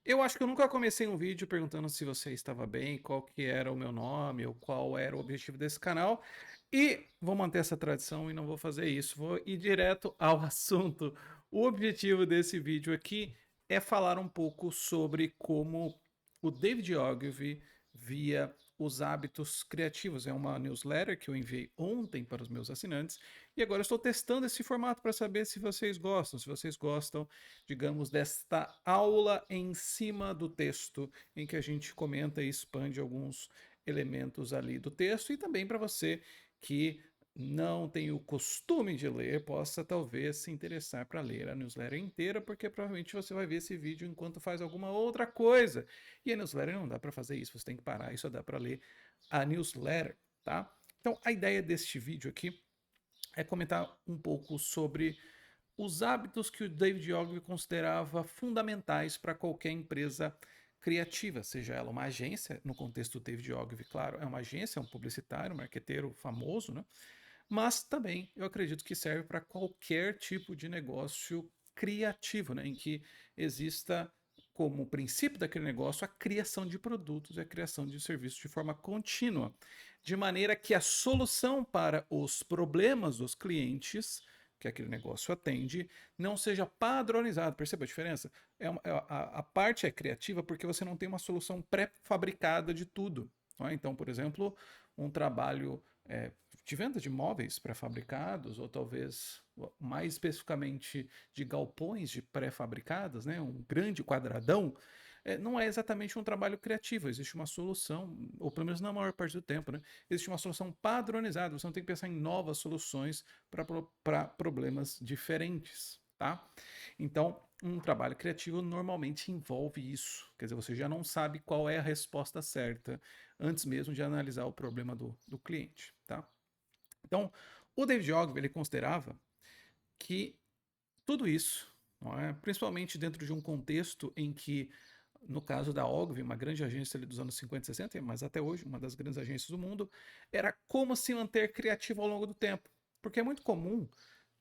Eu acho que eu nunca comecei um vídeo perguntando se você estava bem, qual que era o meu nome ou qual era o objetivo desse canal. E vou manter essa tradição e não vou fazer isso. Vou ir direto ao assunto. O objetivo desse vídeo aqui é falar um pouco sobre como o David Ogilvy via os hábitos criativos. É uma newsletter que eu enviei ontem para os meus assinantes e agora eu estou testando esse formato para saber se vocês gostam, digamos, desta aula em cima do texto, em que a gente comenta e expande alguns elementos ali do texto, e também para você que não tem o costume de ler, possa talvez se interessar para ler a newsletter inteira, porque provavelmente você vai ver esse vídeo enquanto faz alguma outra coisa. E a newsletter não dá para fazer isso, você tem que parar e só dá para ler a newsletter, tá? Então a ideia deste vídeo aqui é comentar um pouco sobre os hábitos que o David Ogilvy considerava fundamentais para qualquer empresa criativa, seja ela uma agência, no contexto do David Ogilvy, claro, é uma agência, é um publicitário, um marqueteiro famoso, né? Mas também eu acredito que serve para qualquer tipo de negócio criativo, né? Em que exista como princípio daquele negócio a criação de produtos e a criação de serviços de forma contínua, de maneira que a solução para os problemas dos clientes que aquele negócio atende não seja padronizado. Perceba a diferença? A parte é criativa porque você não tem uma solução pré-fabricada de tudo. Não é? Então, por exemplo, um trabalho de venda de móveis pré-fabricados, ou talvez mais especificamente de galpões de pré-fabricadas, né, um grande quadradão, não é exatamente um trabalho criativo. Existe uma solução, ou pelo menos na maior parte do tempo, né, existe uma solução padronizada. Você não tem que pensar em novas soluções para problemas diferentes. Tá? Então, um trabalho criativo normalmente envolve isso. Quer dizer, você já não sabe qual é a resposta certa antes mesmo de analisar o problema do cliente. Tá? Então, o David Ogilvy ele considerava que tudo isso, não é, principalmente dentro de um contexto em que, no caso da Ogilvy, uma grande agência ali dos anos 50 e 60, mas até hoje uma das grandes agências do mundo, era como se manter criativo ao longo do tempo. Porque é muito comum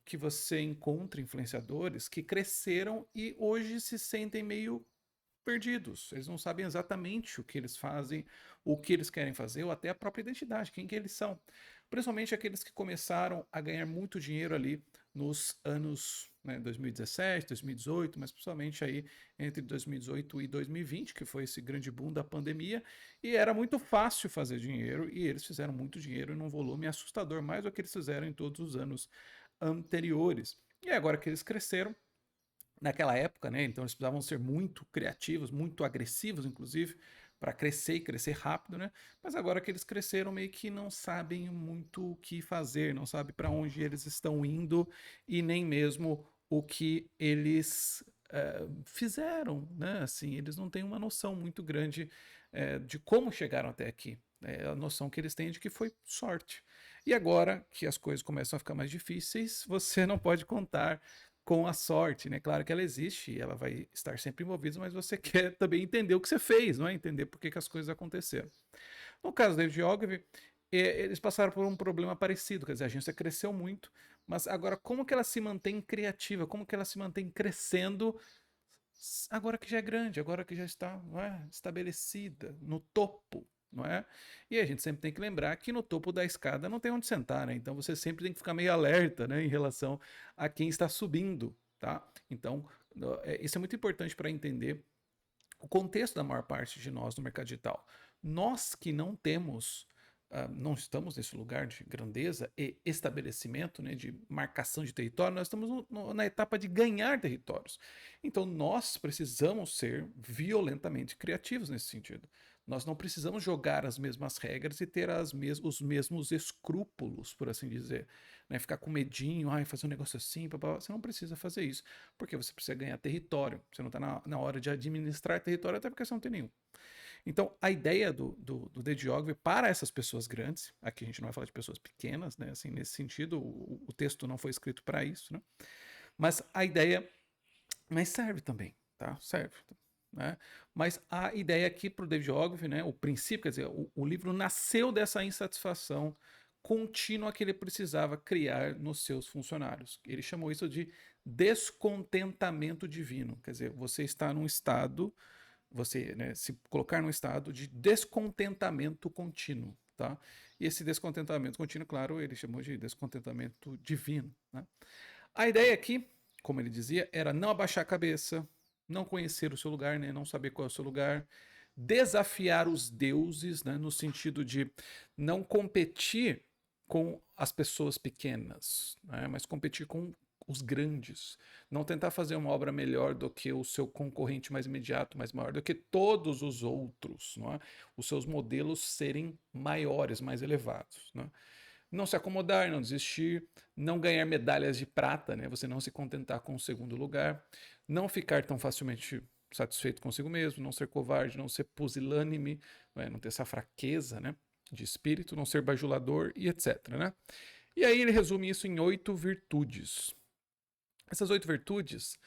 que você encontre influenciadores que cresceram e hoje se sentem meio perdidos. Eles não sabem exatamente o que eles fazem, o que eles querem fazer, ou até a própria identidade, quem que eles são. Principalmente aqueles que começaram a ganhar muito dinheiro ali nos anos 2017, 2018, mas principalmente aí entre 2018 e 2020, que foi esse grande boom da pandemia, e era muito fácil fazer dinheiro, e eles fizeram muito dinheiro num volume assustador, mais do que eles fizeram em todos os anos anteriores. E agora que eles cresceram, naquela época, né? Então eles precisavam ser muito criativos, muito agressivos, inclusive, para crescer e crescer rápido, né? Mas agora que eles cresceram, meio que não sabem muito o que fazer, não sabem para onde eles estão indo e nem mesmo o que eles fizeram, né? Assim, eles não têm uma noção muito grande de como chegaram até aqui. A noção que eles têm é de que foi sorte. E agora que as coisas começam a ficar mais difíceis, você não pode contar com a sorte, né? Claro que ela existe, ela vai estar sempre envolvida, mas você quer também entender o que você fez, não é? Entender por que, que as coisas aconteceram. No caso da David Ogilvy, eles passaram por um problema parecido, quer dizer, a agência cresceu muito, mas agora como que ela se mantém criativa, como que ela se mantém crescendo agora que já é grande, agora que já está, não é, estabelecida no topo, não é? E a gente sempre tem que lembrar que no topo da escada não tem onde sentar, né? Então você sempre tem que ficar meio alerta, né, em relação a quem está subindo, tá? Então isso é muito importante para entender o contexto da maior parte de nós no mercado digital. Nós que não temos, não estamos nesse lugar de grandeza e estabelecimento, né, de marcação de território, nós estamos na etapa de ganhar territórios. Então nós precisamos ser violentamente criativos nesse sentido. Nós não precisamos jogar as mesmas regras e ter os mesmos escrúpulos, por assim dizer. Né? Ficar com medinho, fazer um negócio assim, você não precisa fazer isso, porque você precisa ganhar território. Você não está na hora de administrar território, até porque você não tem nenhum. Então, a ideia do David Ogilvy para essas pessoas grandes, aqui a gente não vai falar de pessoas pequenas, né? Assim, nesse sentido, o texto não foi escrito para isso, né? Mas a ideia, mas serve também, tá? Serve. Né? Mas a ideia aqui para o David Ogilvy, né, o princípio, quer dizer, o livro nasceu dessa insatisfação contínua que ele precisava criar nos seus funcionários. Ele chamou isso de descontentamento divino. Quer dizer, você está num estado você, né, se colocar num estado de descontentamento contínuo, tá? E esse descontentamento contínuo, claro, ele chamou de descontentamento divino, né? A ideia aqui, como ele dizia, era não abaixar a cabeça, não conhecer o seu lugar, né, não saber qual é o seu lugar, desafiar os deuses, né, no sentido de não competir com as pessoas pequenas, né, mas competir com os grandes. Não tentar fazer uma obra melhor do que o seu concorrente mais imediato, mais maior do que todos os outros. Não é? Os seus modelos serem maiores, mais elevados. Não é? Não se acomodar, não desistir, não ganhar medalhas de prata, né? Você não se contentar com o segundo lugar, não ficar tão facilmente satisfeito consigo mesmo, não ser covarde, não ser pusilânime, não ter essa fraqueza, né, de espírito, não ser bajulador e etc. Né? E aí ele resume isso em 8 virtudes. Essas 8 virtudes,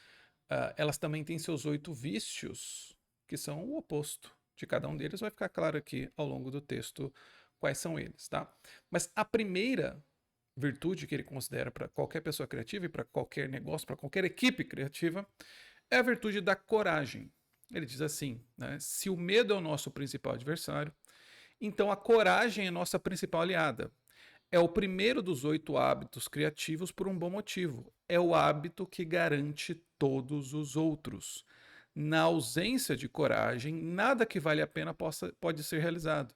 elas também têm seus 8 vícios, que são o oposto de cada um deles. Vai ficar claro aqui ao longo do texto quais são eles, tá? Mas a primeira virtude que ele considera para qualquer pessoa criativa e para qualquer negócio, para qualquer equipe criativa, é a virtude da coragem. Ele diz assim, né? Se o medo é o nosso principal adversário, então a coragem é nossa principal aliada. É o primeiro dos 8 hábitos criativos por um bom motivo. É o hábito que garante todos os outros. Na ausência de coragem, nada que vale a pena pode ser realizado.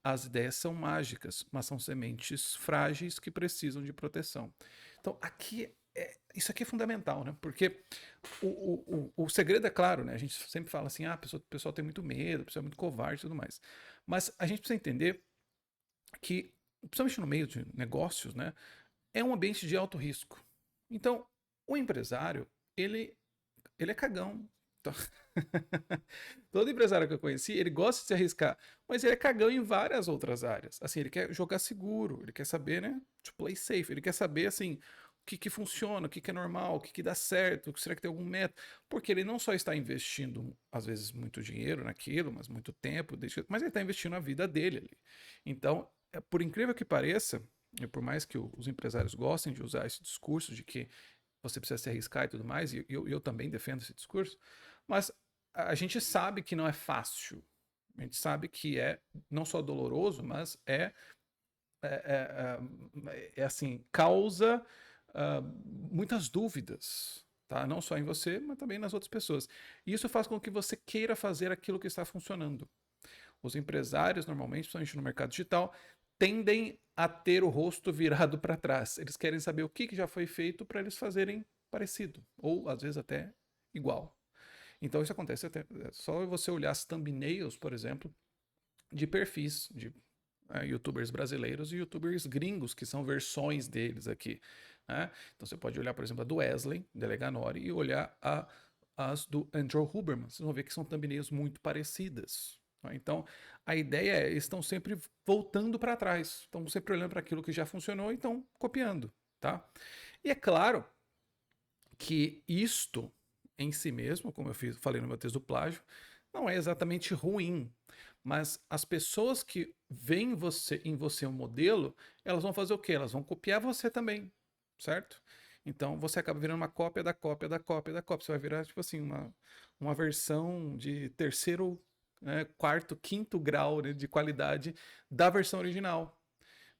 As ideias são mágicas, mas são sementes frágeis que precisam de proteção. Então, isso aqui é fundamental, né? Porque o segredo é claro, né? A gente sempre fala assim, o pessoal tem muito medo, o pessoal é muito covarde e tudo mais. Mas a gente precisa entender que, principalmente no meio de negócios, né? É um ambiente de alto risco. Então, o empresário, ele é cagão. Então, todo empresário que eu conheci, ele gosta de se arriscar, mas ele é cagão em várias outras áreas. Assim, ele quer jogar seguro, ele quer saber, né? To play safe. Ele quer saber, assim, o que funciona, o que é normal, o que dá certo, será que tem algum método? Porque ele não só está investindo, às vezes, muito dinheiro naquilo, mas muito tempo, mas ele está investindo a vida dele ali. Então, por incrível que pareça, e por mais que os empresários gostem de usar esse discurso de que você precisa se arriscar e tudo mais, e eu também defendo esse discurso, mas a gente sabe que não é fácil. A gente sabe que é não só doloroso, mas assim, causa muitas dúvidas, tá? Não só em você, mas também nas outras pessoas. E isso faz com que você queira fazer aquilo que está funcionando. Os empresários, normalmente, principalmente no mercado digital, tendem a ter o rosto virado para trás. Eles querem saber o que já foi feito para eles fazerem parecido, ou às vezes até igual. Então isso acontece até só você olhar as thumbnails, por exemplo, de perfis de youtubers brasileiros e youtubers gringos, que são versões deles aqui. Né? Então você pode olhar, por exemplo, a do Wesley, Deleganori, e olhar as do Andrew Huberman. Vocês vão ver que são thumbnails muito parecidas. Tá? Então a ideia é, eles estão sempre voltando para trás, estão sempre olhando para aquilo que já funcionou e estão copiando. Tá? E é claro que isto em si mesmo, como eu falei no meu texto do plágio, não é exatamente ruim. Mas as pessoas que veem em você um modelo, elas vão fazer o quê? Elas vão copiar você também, certo? Então você acaba virando uma cópia da cópia da cópia da cópia. Você vai virar, tipo assim, uma versão de terceiro, né, quarto, quinto grau, né, de qualidade da versão original.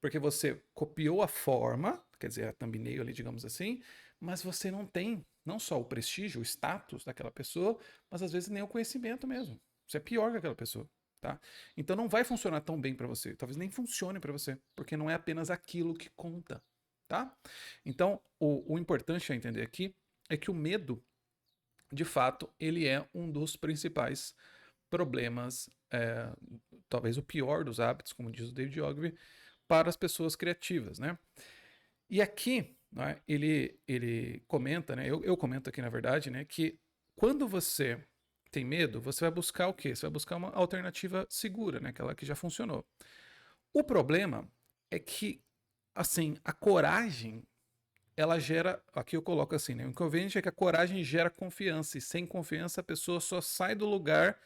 Porque você copiou a forma, quer dizer, a thumbnail ali, digamos assim, mas você não tem não só o prestígio, o status daquela pessoa, mas às vezes nem o conhecimento mesmo. Você é pior que aquela pessoa. Tá? Então não vai funcionar tão bem para você. Talvez nem funcione para você, porque não é apenas aquilo que conta. Tá? Então o importante a entender aqui é que o medo, de fato, ele é um dos principais problemas, talvez o pior dos hábitos, como diz o David Ogilvy, para as pessoas criativas, né? E aqui, né, ele comenta, né, eu comento aqui na verdade, né, que quando você tem medo, você vai buscar o quê? Você vai buscar uma alternativa segura, né, aquela que já funcionou. O problema é que, assim, a coragem, ela gera, aqui eu coloco assim, né, o inconveniente é que a coragem gera confiança, e sem confiança a pessoa só sai do lugar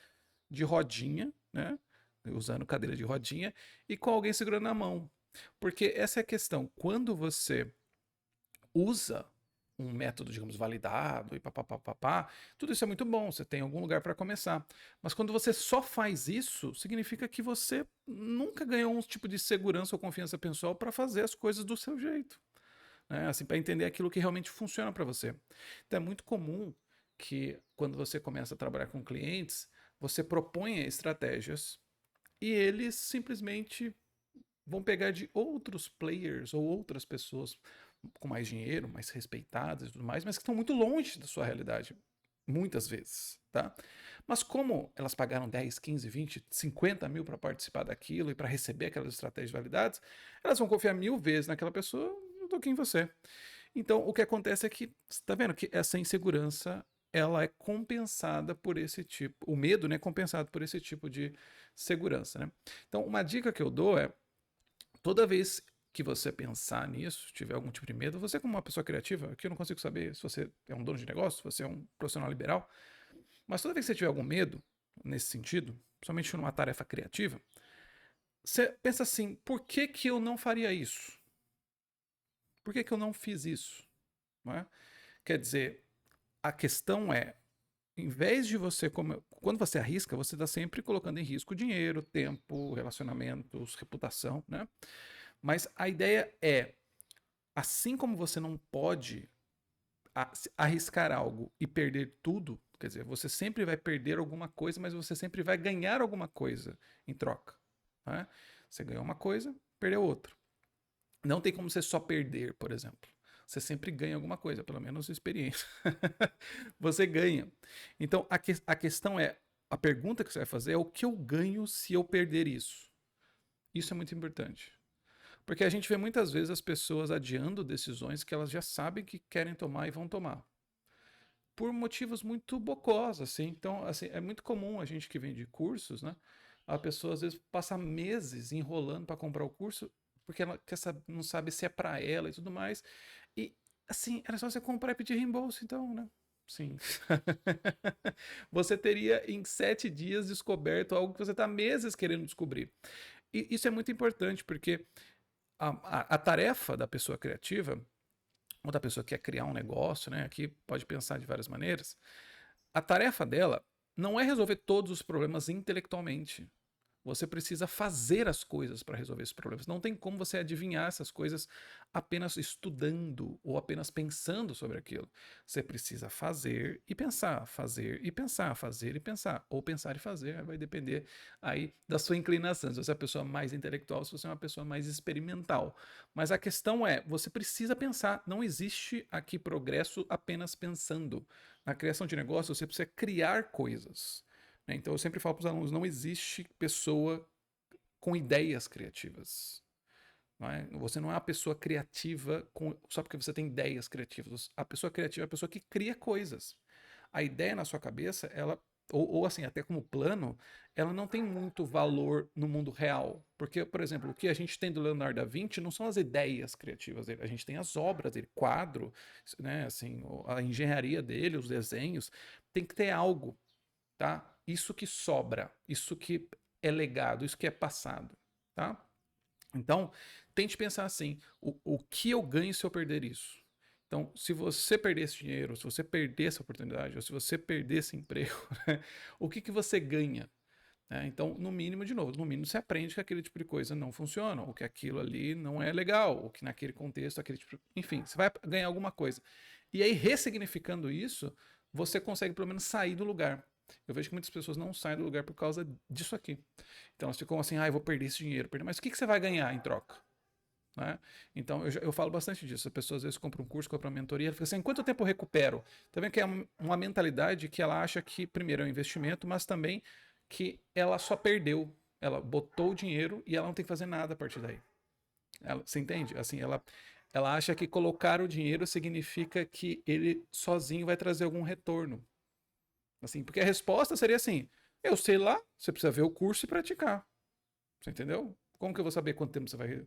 de rodinha, né, usando cadeira de rodinha, e com alguém segurando na mão. Porque essa é a questão. Quando você usa um método, digamos, validado e papapá, tudo isso é muito bom, você tem algum lugar para começar. Mas quando você só faz isso, significa que você nunca ganhou um tipo de segurança ou confiança pessoal para fazer as coisas do seu jeito, né? Assim, para entender aquilo que realmente funciona para você. Então é muito comum que quando você começa a trabalhar com clientes, você proponha estratégias e eles simplesmente vão pegar de outros players ou outras pessoas com mais dinheiro, mais respeitadas e tudo mais, mas que estão muito longe da sua realidade, muitas vezes, tá? Mas como elas pagaram 10, 15, 20, 50 mil para participar daquilo e para receber aquelas estratégias validadas, elas vão confiar 1000 vezes naquela pessoa do que em você. Então, o que acontece é que, você tá vendo que essa insegurança, ela é compensada por esse tipo, o medo, né, é compensado por esse tipo de segurança, né? Então, uma dica que eu dou é, toda vez que você pensar nisso, tiver algum tipo de medo, você como uma pessoa criativa, aqui eu não consigo saber se você é um dono de negócio, se você é um profissional liberal, mas toda vez que você tiver algum medo nesse sentido, principalmente numa tarefa criativa, você pensa assim, por que que eu não faria isso? Por que que eu não fiz isso? Não é? Quer dizer, a questão é, em vez de você, quando você arrisca, você está sempre colocando em risco dinheiro, tempo, relacionamentos, reputação, né? Mas a ideia é, assim como você não pode arriscar algo e perder tudo, quer dizer, você sempre vai perder alguma coisa, mas você sempre vai ganhar alguma coisa em troca, né? Você ganhou uma coisa, perdeu outra. Não tem como você só perder, por exemplo. Você sempre ganha alguma coisa, pelo menos experiência. Você ganha. Então, a questão é, a pergunta que você vai fazer é o que eu ganho se eu perder isso? Isso é muito importante. Porque a gente vê muitas vezes as pessoas adiando decisões que elas já sabem que querem tomar e vão tomar. Por motivos muito bocosos, assim. Então, assim, é muito comum a gente que vende cursos, né? A pessoa às vezes passa meses enrolando para comprar o curso porque ela não sabe se é para ela e tudo mais. E, assim, era só você comprar e pedir reembolso, então, né? Sim. Você teria em 7 dias descoberto algo que você está meses querendo descobrir. E isso é muito importante, porque a tarefa da pessoa criativa, ou da pessoa que quer criar um negócio, né? Aqui pode pensar de várias maneiras. A tarefa dela não é resolver todos os problemas intelectualmente. Você precisa fazer as coisas para resolver esses problemas. Não tem como você adivinhar essas coisas apenas estudando ou apenas pensando sobre aquilo. Você precisa fazer e pensar, fazer e pensar, fazer e pensar. Ou pensar e fazer, vai depender aí da sua inclinação. Se você é uma pessoa mais intelectual, se você é uma pessoa mais experimental. Mas a questão é, você precisa pensar. Não existe aqui progresso apenas pensando. Na criação de negócio, você precisa criar coisas. Né? Então eu sempre falo para os alunos: não existe pessoa com ideias criativas. Não é? Você não é uma pessoa criativa só porque você tem ideias criativas. A pessoa criativa é a pessoa que cria coisas. A ideia na sua cabeça, ela, ou assim, até como plano, ela não tem muito valor no mundo real. Porque, por exemplo, o que a gente tem do Leonardo da Vinci não são as ideias criativas dele, a gente tem as obras dele, quadro, né, assim, a engenharia dele, os desenhos, tem que ter algo, tá? Isso que sobra, isso que é legado, isso que é passado, tá? Então, tente pensar assim: o que eu ganho se eu perder isso? Então, se você perder esse dinheiro, se você perder essa oportunidade, ou se você perder esse emprego, né, o que, que você ganha? Né? Então, no mínimo, de novo, no mínimo você aprende que aquele tipo de coisa não funciona, ou que aquilo ali não é legal, ou que naquele contexto, aquele tipo de... Enfim, você vai ganhar alguma coisa. E aí, ressignificando isso, você consegue pelo menos sair do lugar. Eu vejo que muitas pessoas não saem do lugar por causa disso aqui. Então elas ficam assim: ah, eu vou perder esse dinheiro. Mas o que, que você vai ganhar em troca? Né? Então eu falo bastante disso. A pessoa às vezes compra um curso, compra uma mentoria, ela fica assim: em quanto tempo eu recupero? Também que é uma mentalidade que ela acha que, primeiro, é um investimento, mas também que ela só perdeu. Ela botou o dinheiro e ela não tem que fazer nada a partir daí. Você entende? Assim, ela acha que colocar o dinheiro significa que ele sozinho vai trazer algum retorno. Assim, porque a resposta seria assim: eu sei lá, você precisa ver o curso e praticar. Você entendeu? Como que eu vou saber quanto tempo você vai.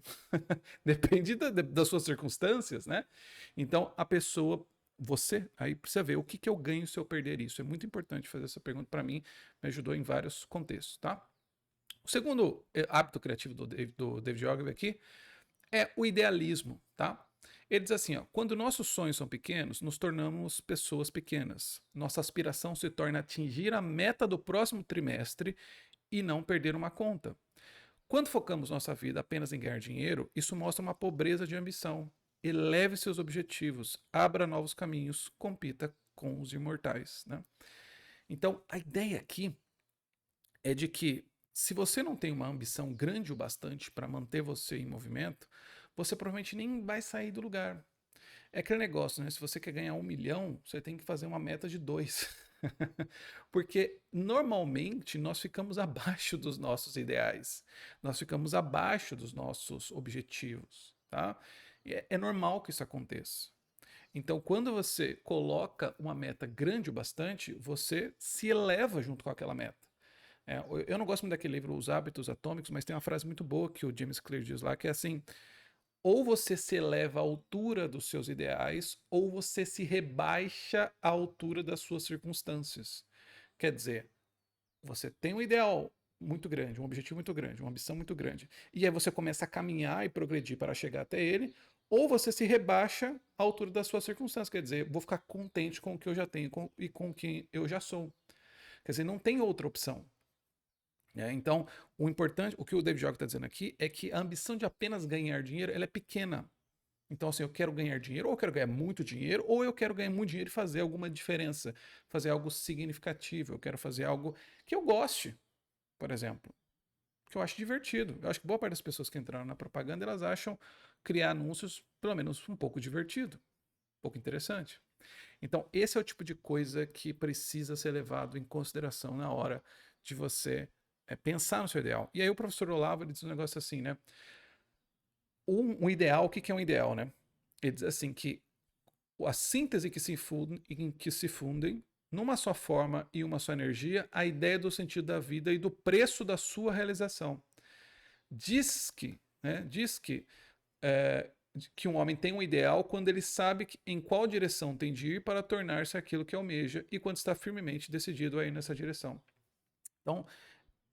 Depende das suas circunstâncias, né? Então, a pessoa, você, aí precisa ver o que, que eu ganho se eu perder isso. É muito importante fazer essa pergunta para mim, me ajudou em vários contextos, tá? O segundo hábito criativo do David Ogilvy aqui é o idealismo, tá? Ele diz assim, ó, quando nossos sonhos são pequenos, nos tornamos pessoas pequenas. Nossa aspiração se torna atingir a meta do próximo trimestre e não perder uma conta. Quando focamos nossa vida apenas em ganhar dinheiro, isso mostra uma pobreza de ambição. Eleve seus objetivos, abra novos caminhos, compita com os imortais, né? Então, a ideia aqui é de que se você não tem uma ambição grande o bastante para manter você em movimento, você provavelmente nem vai sair do lugar. É aquele negócio, né? Se você quer ganhar 1 milhão, você tem que fazer uma meta de 2. Porque normalmente nós ficamos abaixo dos nossos ideais, nós ficamos abaixo dos nossos objetivos, tá? E é normal que isso aconteça. Então, quando você coloca uma meta grande o bastante, você se eleva junto com aquela meta. Eu não gosto muito daquele livro Os Hábitos Atômicos, mas tem uma frase muito boa que o James Clear diz lá, que é assim: ou você se eleva à altura dos seus ideais, ou você se rebaixa à altura das suas circunstâncias. Quer dizer, você tem um ideal muito grande, um objetivo muito grande, uma ambição muito grande, e aí você começa a caminhar e progredir para chegar até ele, ou você se rebaixa à altura das suas circunstâncias. Quer dizer, vou ficar contente com o que eu já tenho e com quem eu já sou. Quer dizer, não tem outra opção. Então, o importante, o que o David Jogg está dizendo aqui é que a ambição de apenas ganhar dinheiro, ela é pequena. Então, assim, eu quero ganhar dinheiro, ou eu quero ganhar muito dinheiro, ou eu quero ganhar muito dinheiro e fazer alguma diferença, fazer algo significativo, eu quero fazer algo que eu goste, por exemplo, que eu acho divertido. Eu acho que boa parte das pessoas que entraram na propaganda, elas acham criar anúncios, pelo menos, um pouco divertido, um pouco interessante. Então, esse é o tipo de coisa que precisa ser levado em consideração na hora de você pensar no seu ideal. E aí o professor Olavo ele diz um negócio assim, né? Um ideal, o que é um ideal, né? Ele diz assim que a síntese em que se fundem numa só forma e uma só energia a ideia do sentido da vida e do preço da sua realização. Diz que um homem tem um ideal quando ele sabe em qual direção tem de ir para tornar-se aquilo que almeja e quando está firmemente decidido a ir nessa direção. Então,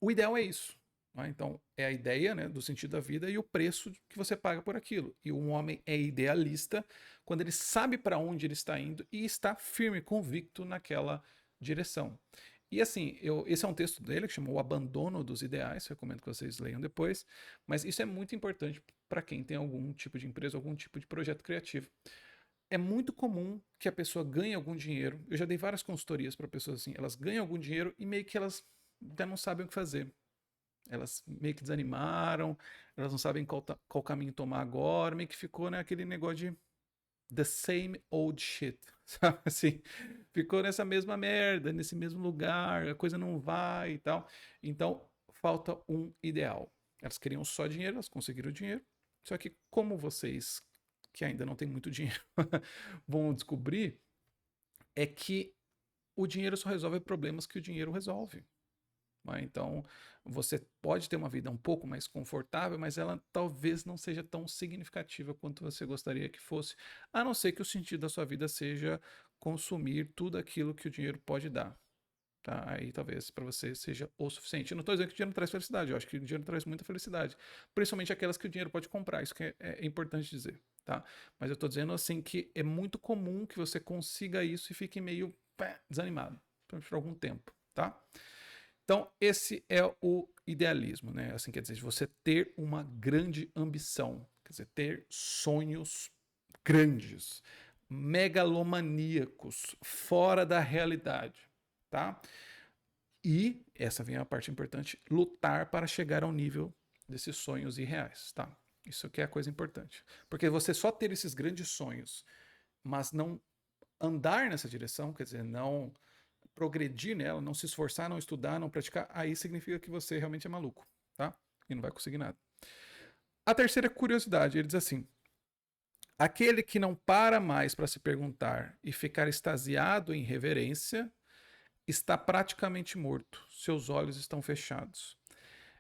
o ideal é isso. Né? Então, é a ideia, né, do sentido da vida e o preço que você paga por aquilo. E um homem é idealista quando ele sabe para onde ele está indo e está firme, convicto naquela direção. E assim, esse é um texto dele que chamou O Abandono dos Ideais, recomendo que vocês leiam depois, mas isso é muito importante para quem tem algum tipo de empresa, algum tipo de projeto criativo. É muito comum que a pessoa ganhe algum dinheiro. Eu já dei várias consultorias para pessoas assim, elas ganham algum dinheiro e meio que elas já não sabem o que fazer. Elas meio que desanimaram, elas não sabem qual caminho tomar agora, meio que ficou naquele negócio de the same old shit, sabe assim? Ficou nessa mesma merda, nesse mesmo lugar, a coisa não vai e tal. Então, falta um ideal. Elas queriam só dinheiro, elas conseguiram o dinheiro, só que como vocês, que ainda não têm muito dinheiro, vão descobrir, é que o dinheiro só resolve problemas que o dinheiro resolve. Então, você pode ter uma vida um pouco mais confortável, mas ela talvez não seja tão significativa quanto você gostaria que fosse, a não ser que o sentido da sua vida seja consumir tudo aquilo que o dinheiro pode dar. Tá? Aí talvez para você seja o suficiente. Eu não estou dizendo que o dinheiro não traz felicidade, eu acho que o dinheiro traz muita felicidade, principalmente aquelas que o dinheiro pode comprar, isso que é importante dizer. Tá? Mas eu estou dizendo assim que é muito comum que você consiga isso e fique meio desanimado por algum tempo. Tá? Então, esse é o idealismo, né? Assim, quer dizer, de você ter uma grande ambição, quer dizer, ter sonhos grandes, megalomaníacos, fora da realidade, tá? E, essa vem a parte importante, lutar para chegar ao nível desses sonhos irreais, tá? Isso que é a coisa importante. Porque você só ter esses grandes sonhos, mas não andar nessa direção, quer dizer, não progredir nela, não se esforçar, não estudar, não praticar, aí significa que você realmente é maluco, tá? E não vai conseguir nada. A terceira curiosidade, ele diz assim: aquele que não para mais para se perguntar e ficar extasiado em reverência está praticamente morto, seus olhos estão fechados.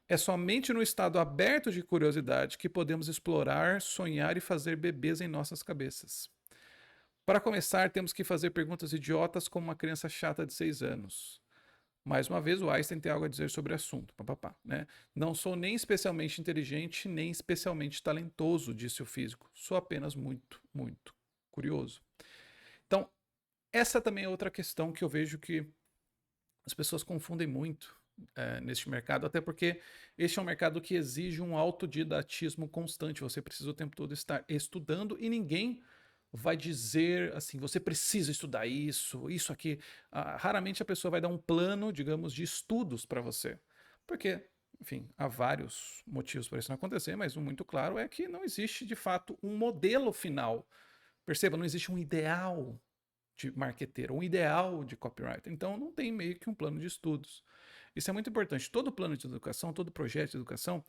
É somente no estado aberto de curiosidade que podemos explorar, sonhar e fazer bebês em nossas cabeças. Para começar, temos que fazer perguntas idiotas como uma criança chata de 6 anos. Mais uma vez, o Einstein tem algo a dizer sobre o assunto, papapá, né? Não sou nem especialmente inteligente, nem especialmente talentoso, disse o físico. Sou apenas muito, muito curioso. Então, essa também é outra questão que eu vejo que as pessoas confundem muito neste mercado, até porque este é um mercado que exige um autodidatismo constante. Você precisa o tempo todo estar estudando e ninguém vai dizer assim, você precisa estudar isso, isso aqui. Raramente a pessoa vai dar um plano, digamos, de estudos para você. Porque, enfim, há vários motivos para isso não acontecer, mas um muito claro é que não existe de fato um modelo final. Perceba, não existe um ideal de marqueteiro, um ideal de copywriter. Então não tem meio que um plano de estudos. Isso é muito importante. Todo plano de educação, todo projeto de educação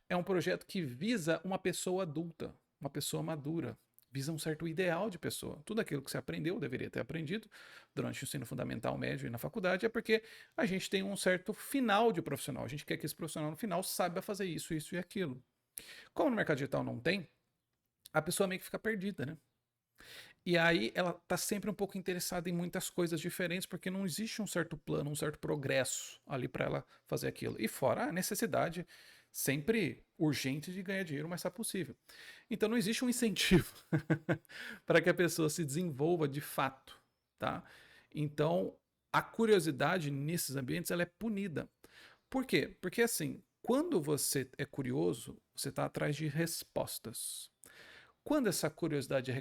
é um projeto que visa uma pessoa adulta, uma pessoa madura, visa um certo ideal de pessoa. Tudo aquilo que você aprendeu, deveria ter aprendido durante o ensino fundamental, médio e na faculdade, é porque a gente tem um certo final de profissional. A gente quer que esse profissional no final saiba fazer isso, isso e aquilo. Como no mercado digital não tem, a pessoa meio que fica perdida, né? E aí ela tá sempre um pouco interessada em muitas coisas diferentes, porque não existe um certo plano, um certo progresso ali para ela fazer aquilo. E fora a necessidade sempre urgente de ganhar dinheiro o mais rápido possível. Então não existe um incentivo para que a pessoa se desenvolva de fato, tá? Então a curiosidade nesses ambientes ela é punida. Por quê? Porque assim, quando você é curioso, você está atrás de respostas. Quando essa curiosidade é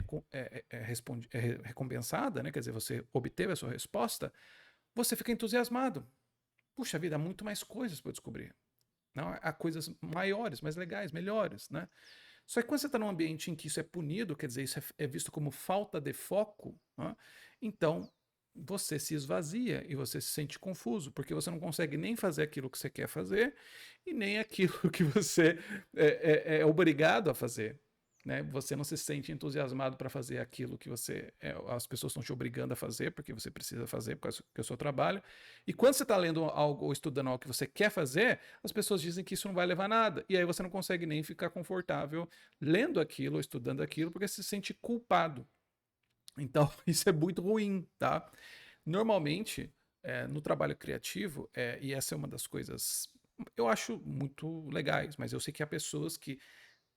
recompensada, né? Quer dizer, você obteve a sua resposta, você fica entusiasmado. Puxa vida, há muito mais coisas para descobrir. Não, há coisas maiores, mais legais, melhores, né? Só que quando você está num ambiente em que isso é punido, quer dizer, isso é visto como falta de foco, né? Então você se esvazia e você se sente confuso, porque você não consegue nem fazer aquilo que você quer fazer e nem aquilo que você é obrigado a fazer. Né? Você não se sente entusiasmado para fazer aquilo que as pessoas estão te obrigando a fazer, porque você precisa fazer, porque é o seu trabalho. E quando você está lendo algo ou estudando algo que você quer fazer, as pessoas dizem que isso não vai levar a nada. E aí você não consegue nem ficar confortável lendo aquilo ou estudando aquilo, porque você se sente culpado. Então, isso é muito ruim, tá? Normalmente, no trabalho criativo, e essa é uma das coisas eu acho muito legais, mas eu sei que há pessoas que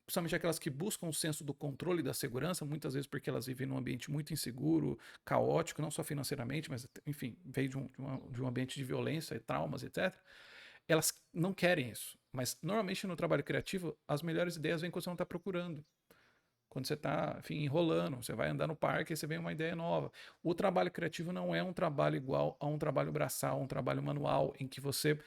principalmente aquelas que buscam o senso do controle e da segurança, muitas vezes porque elas vivem num ambiente muito inseguro, caótico, não só financeiramente, mas, enfim, veio de um ambiente de violência e traumas, etc. Elas não querem isso. Mas, normalmente, no trabalho criativo, as melhores ideias vêm quando você não está procurando. Quando você está, enfim, enrolando, você vai andar no parque e você vê uma ideia nova. O trabalho criativo não é um trabalho igual a um trabalho braçal, um trabalho manual, em que você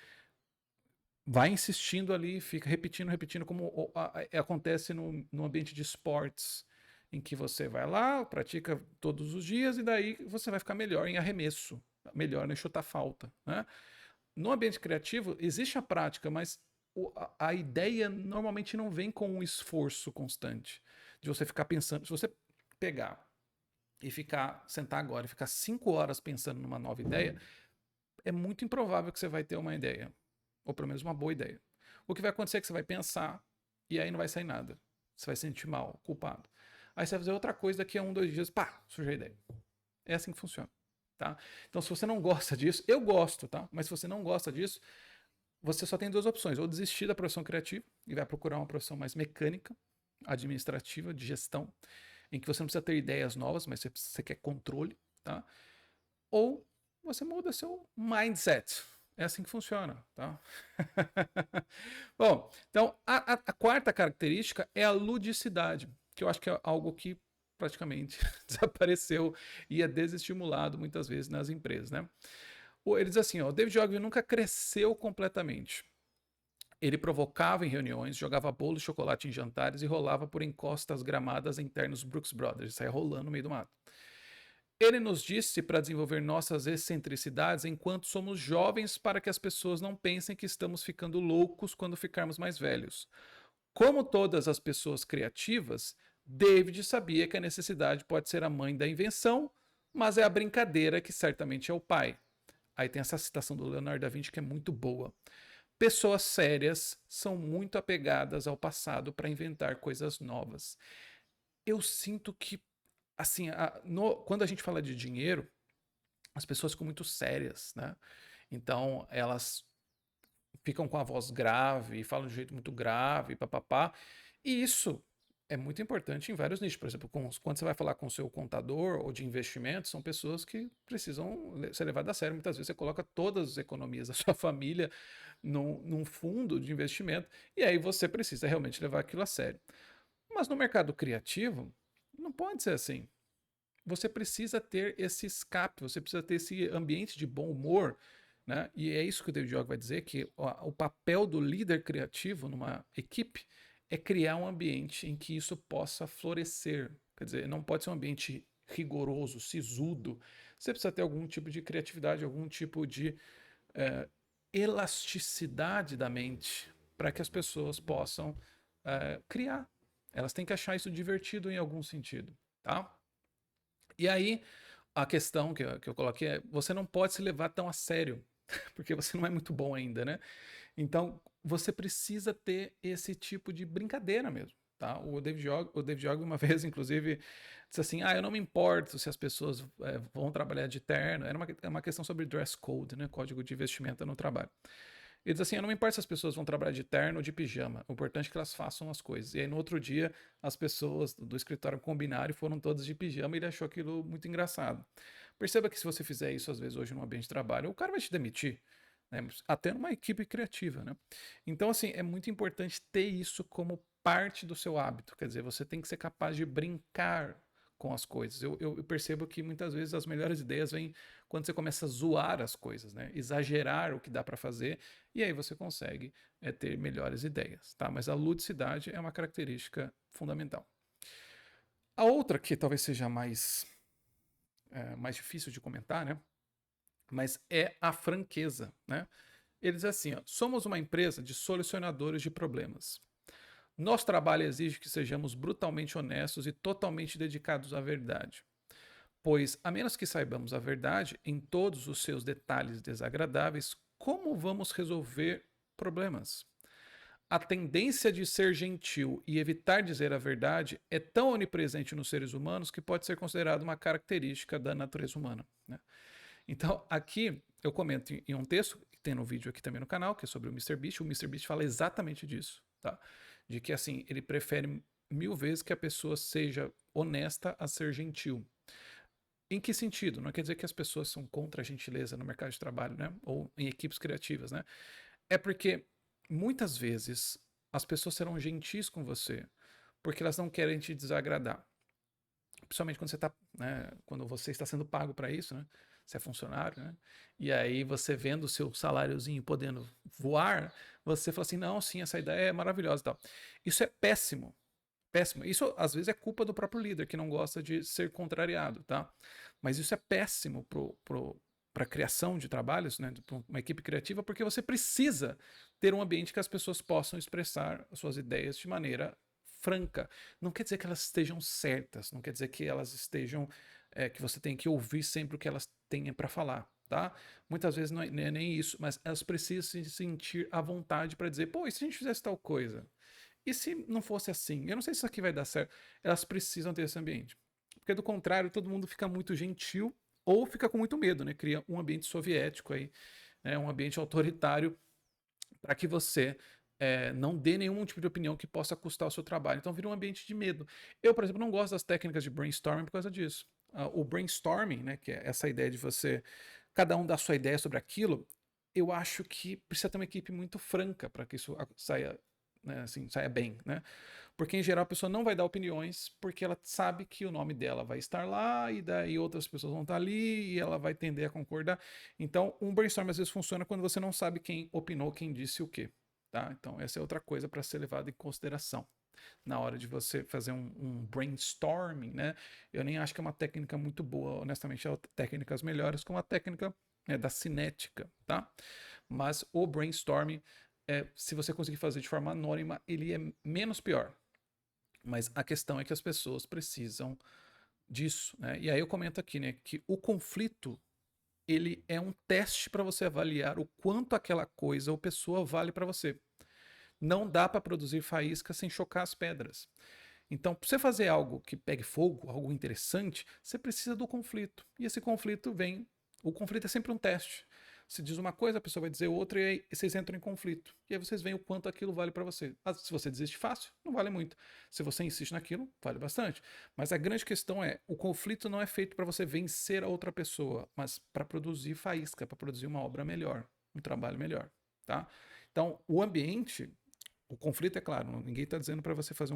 vai insistindo ali, fica repetindo, repetindo, como acontece no ambiente de esportes, em que você vai lá, pratica todos os dias e daí você vai ficar melhor em arremesso, melhor em chutar falta. Né? No ambiente criativo, existe a prática, mas a ideia normalmente não vem com um esforço constante de você ficar pensando. Se você pegar e sentar agora e ficar 5 horas pensando numa nova ideia, é muito improvável que você vai ter uma ideia. Ou pelo menos uma boa ideia. O que vai acontecer é que você vai pensar e aí não vai sair nada. Você vai se sentir mal, culpado. Aí você vai fazer outra coisa daqui a 1, 2 dias, pá, surgiu a ideia. É assim que funciona. Tá? Então, se você não gosta disso, eu gosto, tá? Mas se você não gosta disso, você só tem duas opções: ou desistir da profissão criativa e vai procurar uma profissão mais mecânica, administrativa, de gestão, em que você não precisa ter ideias novas, mas você quer controle, tá? Ou você muda seu mindset. É assim que funciona, tá? Bom, então a quarta característica é a ludicidade, que eu acho que é algo que praticamente desapareceu e é desestimulado muitas vezes nas empresas, né? Ele diz assim, ó, o David Ogilvy nunca cresceu completamente. Ele provocava em reuniões, jogava bolo e chocolate em jantares e rolava por encostas gramadas internos Brooks Brothers, saia rolando no meio do mato. Ele nos disse para desenvolver nossas excentricidades enquanto somos jovens, para que as pessoas não pensem que estamos ficando loucos quando ficarmos mais velhos. Como todas as pessoas criativas, David sabia que a necessidade pode ser a mãe da invenção, mas é a brincadeira que certamente é o pai. Aí tem essa citação do Leonardo da Vinci que é muito boa. Pessoas sérias são muito apegadas ao passado para inventar coisas novas. Eu sinto que assim, quando a gente fala de dinheiro, as pessoas ficam muito sérias, né? Então, elas ficam com a voz grave, falam de um jeito muito grave, papapá. E isso é muito importante em vários nichos. Por exemplo, quando você vai falar com o seu contador ou de investimentos, são pessoas que precisam ser levadas a sério. Muitas vezes você coloca todas as economias da sua família num fundo de investimento e aí você precisa realmente levar aquilo a sério. Mas no mercado criativo, não pode ser assim. Você precisa ter esse escape, você precisa ter esse ambiente de bom humor, né? E é isso que o David Ogg vai dizer, que o papel do líder criativo numa equipe é criar um ambiente em que isso possa florescer. Quer dizer, não pode ser um ambiente rigoroso, sisudo. Você precisa ter algum tipo de criatividade, algum tipo de elasticidade da mente para que as pessoas possam criar. Elas têm que achar isso divertido em algum sentido, tá? E aí, a questão que eu coloquei é: você não pode se levar tão a sério, porque você não é muito bom ainda, né? Então, você precisa ter esse tipo de brincadeira mesmo, tá? O David Ogg uma vez, inclusive, disse assim: eu não me importo se as pessoas vão trabalhar de terno. Era uma questão sobre dress code, né? Código de vestimenta no trabalho. Ele diz assim: eu não me importo se as pessoas vão trabalhar de terno ou de pijama. O importante é que elas façam as coisas. E aí, no outro dia, as pessoas do escritório combinaram e foram todas de pijama e ele achou aquilo muito engraçado. Perceba que se você fizer isso, às vezes, hoje no ambiente de trabalho, o cara vai te demitir. Né? Até numa equipe criativa, né? Então, assim, é muito importante ter isso como parte do seu hábito. Quer dizer, você tem que ser capaz de brincar com as coisas. Eu percebo que muitas vezes as melhores ideias vêm quando você começa a zoar as coisas, né? Exagerar o que dá para fazer e aí você consegue ter melhores ideias, tá? Mas a ludicidade é uma característica fundamental. A outra que talvez seja mais difícil de comentar, né? Mas é a franqueza, né? Eles assim, ó: somos uma empresa de solucionadores de problemas. Nosso trabalho exige que sejamos brutalmente honestos e totalmente dedicados à verdade. Pois, a menos que saibamos a verdade em todos os seus detalhes desagradáveis, como vamos resolver problemas? A tendência de ser gentil e evitar dizer a verdade é tão onipresente nos seres humanos que pode ser considerada uma característica da natureza humana, né? Então, aqui eu comento em um texto, que tem no vídeo aqui também no canal, que é sobre o MrBeast. O MrBeast fala exatamente disso, tá? De que, assim, ele prefere 1000 vezes que a pessoa seja honesta a ser gentil. Em que sentido? Não quer dizer que as pessoas são contra a gentileza no mercado de trabalho, né? Ou em equipes criativas, né? É porque muitas vezes as pessoas serão gentis com você porque elas não querem te desagradar. Principalmente quando você tá, né, quando você está sendo pago para isso, né? Você é funcionário, né? E aí você vendo o seu saláriozinho podendo voar, você fala assim: "Não, sim, essa ideia é maravilhosa", e tal. Isso é péssimo. Péssimo. Isso às vezes é culpa do próprio líder que não gosta de ser contrariado, tá? Mas isso é péssimo para a criação de trabalhos, né? Para uma equipe criativa, porque você precisa ter um ambiente que as pessoas possam expressar as suas ideias de maneira franca. Não quer dizer que elas estejam certas, não quer dizer que elas estejam que você tem que ouvir sempre o que elas têm para falar, tá? Muitas vezes não é nem isso, mas elas precisam se sentir à vontade para dizer: pô, e se a gente fizesse tal coisa? E se não fosse assim? Eu não sei se isso aqui vai dar certo. Elas precisam ter esse ambiente. Porque do contrário, todo mundo fica muito gentil ou fica com muito medo, né? Cria um ambiente soviético aí, né? Um ambiente autoritário para que você não dê nenhum tipo de opinião que possa custar o seu trabalho. Então vira um ambiente de medo. Eu, por exemplo, não gosto das técnicas de brainstorming por causa disso. O brainstorming, né, que é essa ideia de você, cada um dar sua ideia sobre aquilo, eu acho que precisa ter uma equipe muito franca para que isso saia, né, assim, saia bem, né? Porque em geral a pessoa não vai dar opiniões porque ela sabe que o nome dela vai estar lá e daí outras pessoas vão estar ali e ela vai tender a concordar. Então, um brainstorm às vezes funciona quando você não sabe quem opinou, quem disse o quê, tá? Então, essa é outra coisa para ser levada em consideração na hora de você fazer um brainstorming, né? Eu nem acho que é uma técnica muito boa, honestamente, há técnicas melhores, como a técnica da cinética, tá? Mas o brainstorming, se você conseguir fazer de forma anônima, ele é menos pior. Mas a questão é que as pessoas precisam disso, né? E aí eu comento aqui, né, que o conflito ele é um teste para você avaliar o quanto aquela coisa ou pessoa vale para você. Não dá para produzir faísca sem chocar as pedras. Então, para você fazer algo que pegue fogo, algo interessante, você precisa do conflito. E esse conflito vem. O conflito é sempre um teste. se diz uma coisa, a pessoa vai dizer outra, e aí vocês entram em conflito. E aí vocês veem o quanto aquilo vale para você. Se você desiste fácil, não vale muito. Se você insiste naquilo, vale bastante. Mas a grande questão é, o conflito não é feito para você vencer a outra pessoa, mas para produzir faísca, para produzir uma obra melhor, um trabalho melhor, tá? Então, o ambiente, o conflito é claro, ninguém está dizendo para você fazer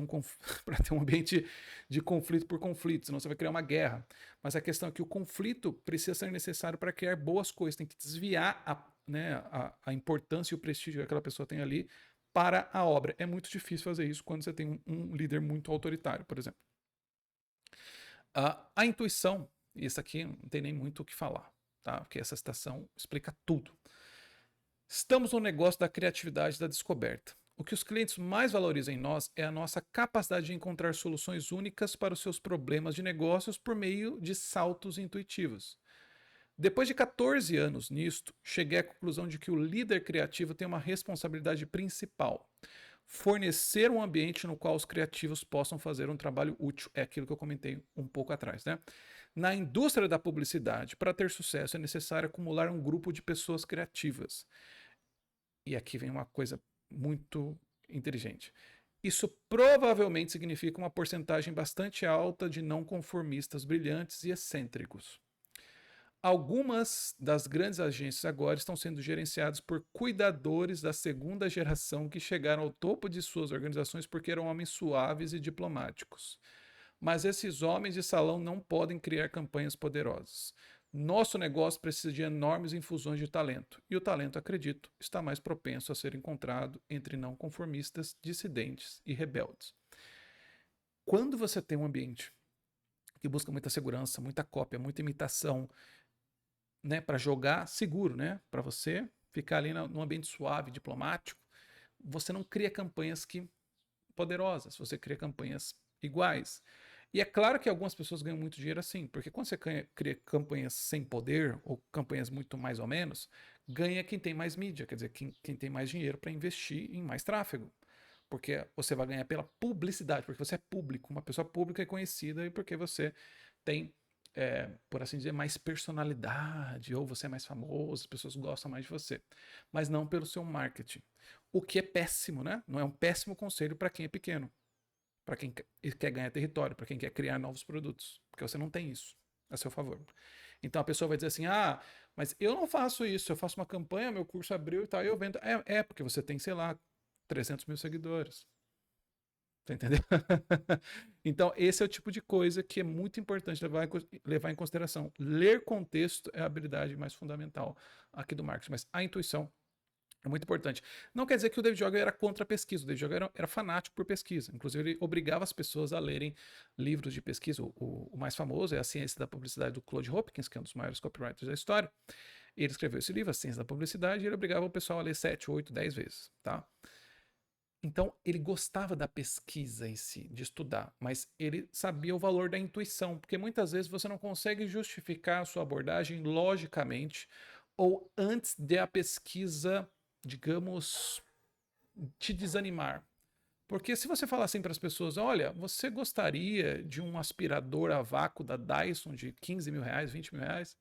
para ter um ambiente de conflito por conflito, senão você vai criar uma guerra. Mas a questão é que o conflito precisa ser necessário para criar boas coisas, tem que desviar a importância e o prestígio que aquela pessoa tem ali para a obra. É muito difícil fazer isso quando você tem um líder muito autoritário, por exemplo. A intuição, isso aqui não tem nem muito o que falar, tá? Porque essa citação explica tudo. Estamos no negócio da criatividade e da descoberta. O que os clientes mais valorizam em nós é a nossa capacidade de encontrar soluções únicas para os seus problemas de negócios por meio de saltos intuitivos. Depois de 14 anos nisto, cheguei à conclusão de que o líder criativo tem uma responsabilidade principal: fornecer um ambiente no qual os criativos possam fazer um trabalho útil. É aquilo que eu comentei um pouco atrás, né? Na indústria da publicidade, para ter sucesso é necessário acumular um grupo de pessoas criativas. E aqui vem uma coisa muito inteligente. Isso provavelmente significa uma porcentagem bastante alta de não conformistas brilhantes e excêntricos. Algumas das grandes agências agora estão sendo gerenciadas por cuidadores da segunda geração que chegaram ao topo de suas organizações porque eram homens suaves e diplomáticos. Mas esses homens de salão não podem criar campanhas poderosas. Nosso negócio precisa de enormes infusões de talento, e o talento, acredito, está mais propenso a ser encontrado entre não conformistas, dissidentes e rebeldes. Quando você tem um ambiente que busca muita segurança, muita cópia, muita imitação, né, para jogar seguro, né, para você ficar ali num ambiente suave, diplomático, você não cria campanhas poderosas, você cria campanhas iguais. E é claro que algumas pessoas ganham muito dinheiro assim, porque quando você cria campanhas sem poder, ou campanhas muito mais ou menos, ganha quem tem mais mídia, quer dizer, quem tem mais dinheiro para investir em mais tráfego. Porque você vai ganhar pela publicidade, porque você é público, uma pessoa pública e conhecida, e porque você tem, por assim dizer, mais personalidade, ou você é mais famoso, as pessoas gostam mais de você. Mas não pelo seu marketing. O que é péssimo, né? Não é um péssimo conselho para quem é pequeno, para quem quer ganhar território, para quem quer criar novos produtos, porque você não tem isso a seu favor. Então a pessoa vai dizer assim: ah, mas eu não faço isso, eu faço uma campanha, meu curso abriu e tal, e eu vendo. Porque você tem, sei lá, 300 mil seguidores. Tá entendendo? Então, esse é o tipo de coisa que é muito importante levar em consideração. Ler contexto é a habilidade mais fundamental aqui do marketing, mas a intuição é muito importante. Não quer dizer que o David Joga era contra a pesquisa. O David Joga era fanático por pesquisa. Inclusive, ele obrigava as pessoas a lerem livros de pesquisa. O mais famoso é A Ciência da Publicidade, do Claude Hopkins, que é um dos maiores copywriters da história. Ele escreveu esse livro, A Ciência da Publicidade, e ele obrigava o pessoal a ler 7, 8, 10 vezes. Tá? Então, ele gostava da pesquisa em si, de estudar, mas ele sabia o valor da intuição, porque muitas vezes você não consegue justificar a sua abordagem logicamente ou antes de a pesquisa, digamos, te desanimar. Porque se você falar assim para as pessoas: olha, você gostaria de um aspirador a vácuo da Dyson de 15 mil reais, 20 mil reais?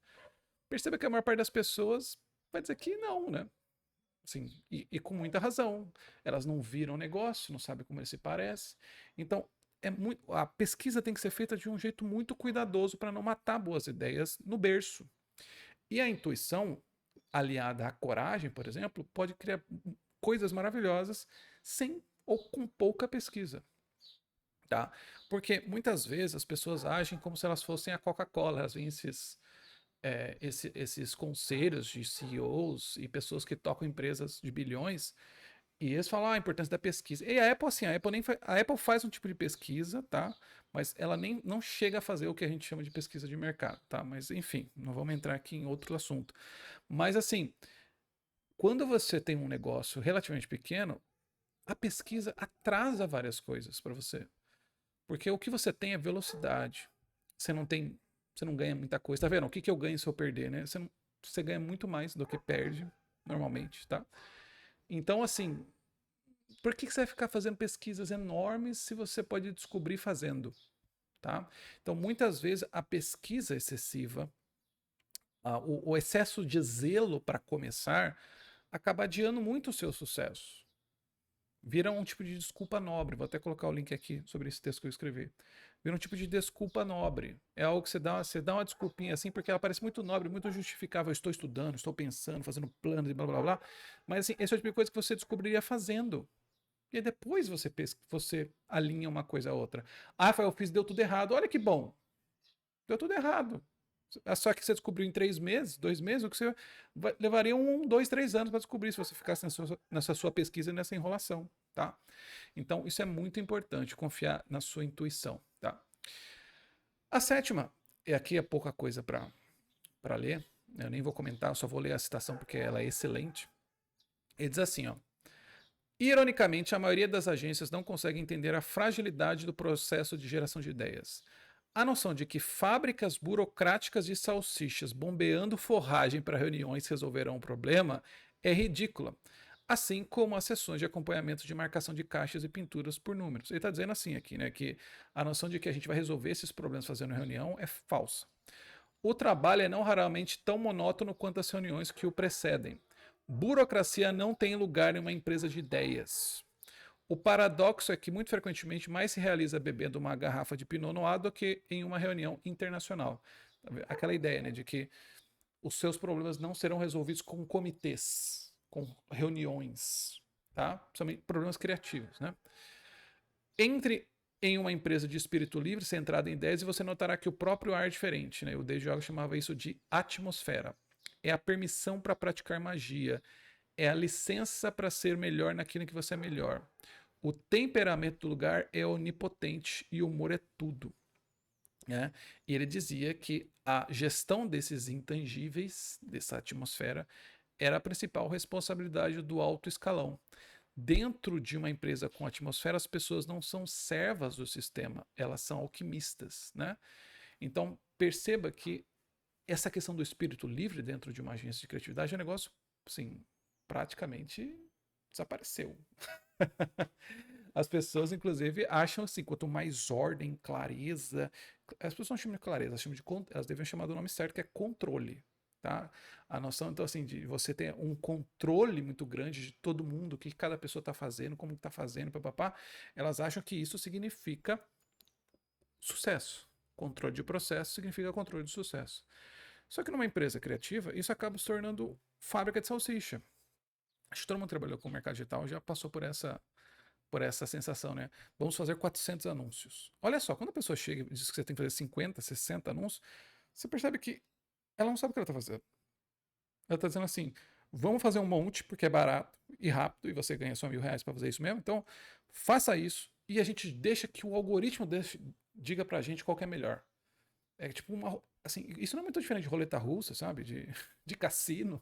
Perceba que a maior parte das pessoas vai dizer que não, né? Assim, e com muita razão. Elas não viram o negócio, não sabem como ele se parece. Então, a pesquisa tem que ser feita de um jeito muito cuidadoso para não matar boas ideias no berço. E a intuição, aliada à coragem, por exemplo, pode criar coisas maravilhosas sem ou com pouca pesquisa. Tá? Porque muitas vezes as pessoas agem como se elas fossem a Coca-Cola. Elas veem esses conselhos de CEOs e pessoas que tocam empresas de bilhões, e eles falam a importância da pesquisa. E a Apple, assim, a Apple faz um tipo de pesquisa, tá? Mas ela nem não chega a fazer o que a gente chama de pesquisa de mercado, tá? Mas enfim, não vamos entrar aqui em outro assunto. Mas assim, quando você tem um negócio relativamente pequeno, a pesquisa atrasa várias coisas para você. Porque o que você tem é velocidade. Você não tem, você não ganha muita coisa. Tá vendo? O que eu ganho se eu perder, né? Você ganha muito mais do que perde normalmente, tá? Então, assim, por que você vai ficar fazendo pesquisas enormes se você pode descobrir fazendo, tá? Então, muitas vezes a pesquisa excessiva o excesso de zelo para começar acaba adiando muito o seu sucesso. Vira um tipo de desculpa nobre. Vou até colocar o link aqui sobre esse texto que eu escrevi. Vira um tipo de desculpa nobre. É algo que você dá uma desculpinha assim, porque ela parece muito nobre, muito justificável. Eu estou estudando, estou pensando, fazendo planos e blá blá blá. Mas assim, esse é o tipo de coisa que você descobriria fazendo. E aí depois você alinha uma coisa a outra. Ah, Rafael, eu fiz, deu tudo errado. Olha que bom. Deu tudo errado. Só que você descobriu em 3 meses, 2 meses, o que você levaria 2, 3 anos para descobrir se você ficasse nessa sua pesquisa e nessa enrolação, tá? Então, isso é muito importante, confiar na sua intuição, tá? A sétima, e aqui é pouca coisa para ler, eu nem vou comentar, eu só vou ler a citação porque ela é excelente. Ele diz assim, ó. Ironicamente, a maioria das agências não consegue entender a fragilidade do processo de geração de ideias. A noção de que fábricas burocráticas de salsichas bombeando forragem para reuniões resolverão o problema é ridícula, assim como as sessões de acompanhamento de marcação de caixas e pinturas por números. Ele está dizendo assim aqui, né, que a noção de que a gente vai resolver esses problemas fazendo reunião é falsa. O trabalho é não raramente tão monótono quanto as reuniões que o precedem. Burocracia não tem lugar em uma empresa de ideias. O paradoxo é que muito frequentemente mais se realiza bebendo uma garrafa de Pinot Noir do que em uma reunião internacional. Aquela ideia, né, de que os seus problemas não serão resolvidos com comitês, com reuniões, tá? Principalmente problemas criativos, né? Entre em uma empresa de espírito livre, centrada em ideias, e você notará que o próprio ar é diferente, né? O Dave Jogos chamava isso de atmosfera. É a permissão para praticar magia, é a licença para ser melhor naquilo que você é melhor. O temperamento do lugar é onipotente e o humor é tudo. Né? E ele dizia que a gestão desses intangíveis, dessa atmosfera, era a principal responsabilidade do alto escalão. Dentro de uma empresa com atmosfera, as pessoas não são servas do sistema, elas são alquimistas. Né? Então, perceba que essa questão do espírito livre dentro de uma agência de criatividade é um negócio, assim, praticamente desapareceu. As pessoas, inclusive, acham assim, quanto mais ordem, clareza, as pessoas não chamam de clareza, elas devem chamar do nome certo, que é controle, tá? A noção, então, assim, de você ter um controle muito grande de todo mundo, o que cada pessoa está fazendo, como está fazendo, papapá, elas acham que isso significa sucesso. Controle de processo significa controle de sucesso. Só que numa empresa criativa, isso acaba se tornando fábrica de salsicha. Acho que todo mundo que trabalhou com o mercado digital já passou por essa sensação, né? Vamos fazer 400 anúncios. Olha só, quando a pessoa chega e diz que você tem que fazer 50, 60 anúncios, você percebe que ela não sabe o que ela está fazendo. Ela está dizendo assim, vamos fazer um monte porque é barato e rápido e você ganha só R$ 1.000 para fazer isso mesmo, então faça isso e a gente deixa que o algoritmo diga pra gente qual que é melhor. É tipo uma. Assim, isso não é muito diferente de roleta russa, sabe? De cassino.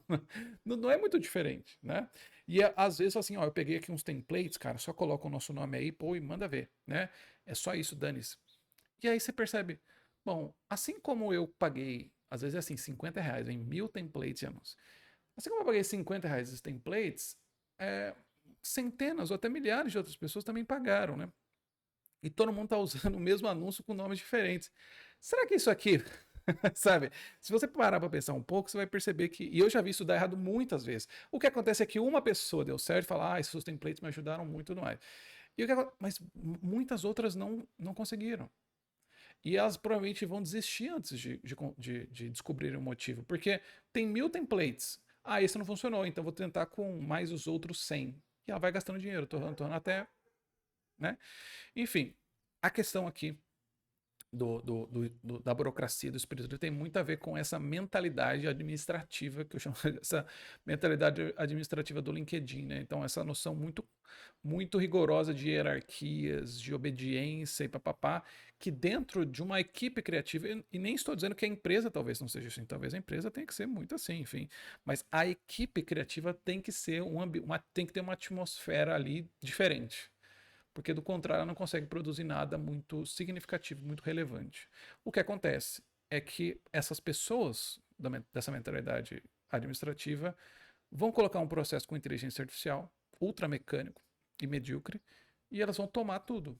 Não é muito diferente, né? E às vezes, assim, ó, eu peguei aqui uns templates, cara, só coloca o nosso nome aí, pô, e manda ver, né? É só isso, dane-se. E aí você percebe, bom, assim como eu paguei, às vezes é assim, R$ 50 em 1.000 templates de anúncios. Assim como eu paguei R$ 50 esses templates, centenas ou até milhares de outras pessoas também pagaram, né? E todo mundo tá usando o mesmo anúncio com nomes diferentes. Será que isso aqui, sabe? Se você parar para pensar um pouco, você vai perceber que, e eu já vi isso dar errado muitas vezes. O que acontece é que uma pessoa deu certo e fala, esses seus templates me ajudaram muito, não é? Mas muitas outras não conseguiram. E elas provavelmente vão desistir antes de descobrir o motivo. Porque tem 1.000 templates. Esse não funcionou, então vou tentar com mais os outros 100. E ela vai gastando dinheiro, tornando até, né? Enfim, a questão aqui da burocracia, do espírito, tem muito a ver com essa mentalidade administrativa, que eu chamo essa mentalidade administrativa do LinkedIn, né? Então, essa noção muito rigorosa de hierarquias, de obediência e papapá, que dentro de uma equipe criativa, e nem estou dizendo que a empresa talvez não seja assim, talvez a empresa tenha que ser muito assim, enfim, mas a equipe criativa tem que ser tem que ter uma atmosfera ali diferente, porque do contrário ela não consegue produzir nada muito significativo, muito relevante. O que acontece é que essas pessoas dessa mentalidade administrativa vão colocar um processo com inteligência artificial, ultra mecânico e medíocre, e elas vão tomar tudo.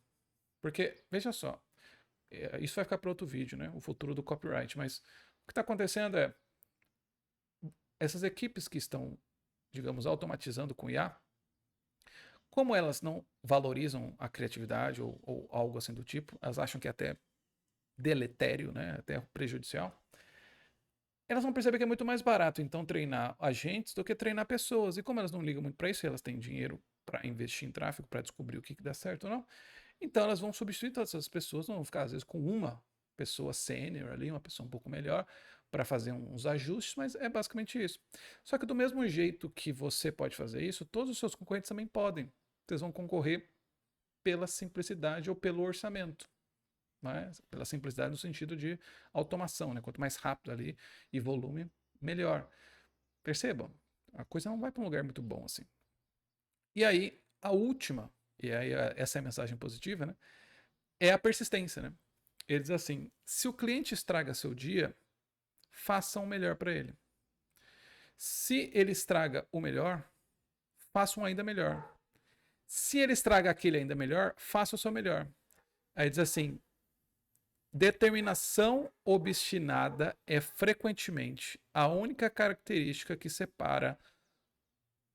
Porque, veja só, isso vai ficar para outro vídeo, né? O futuro do copyright, mas o que está acontecendo é essas equipes que estão, digamos, automatizando com IA, como elas não valorizam a criatividade ou algo assim do tipo, elas acham que é até deletério, né, até prejudicial, elas vão perceber que é muito mais barato então treinar agentes do que treinar pessoas. E como elas não ligam muito para isso, elas têm dinheiro para investir em tráfego, para descobrir o que dá certo ou não, então elas vão substituir todas essas pessoas, vão ficar às vezes com uma pessoa sênior ali, uma pessoa um pouco melhor, para fazer uns ajustes, mas é basicamente isso. Só que do mesmo jeito que você pode fazer isso, todos os seus concorrentes também podem. Vocês vão concorrer pela simplicidade ou pelo orçamento. Né? Pela simplicidade no sentido de automação, né? Quanto mais rápido ali e volume, melhor. Percebam, a coisa não vai para um lugar muito bom assim. E aí, a última, e aí essa é a mensagem positiva, né? É a persistência, né? Ele diz assim: se o cliente estraga seu dia, façam o melhor para ele. Se ele estraga o melhor, faça um ainda melhor. Se ele estraga aquele ainda melhor, faça o seu melhor. Aí diz assim: determinação obstinada é frequentemente a única característica que separa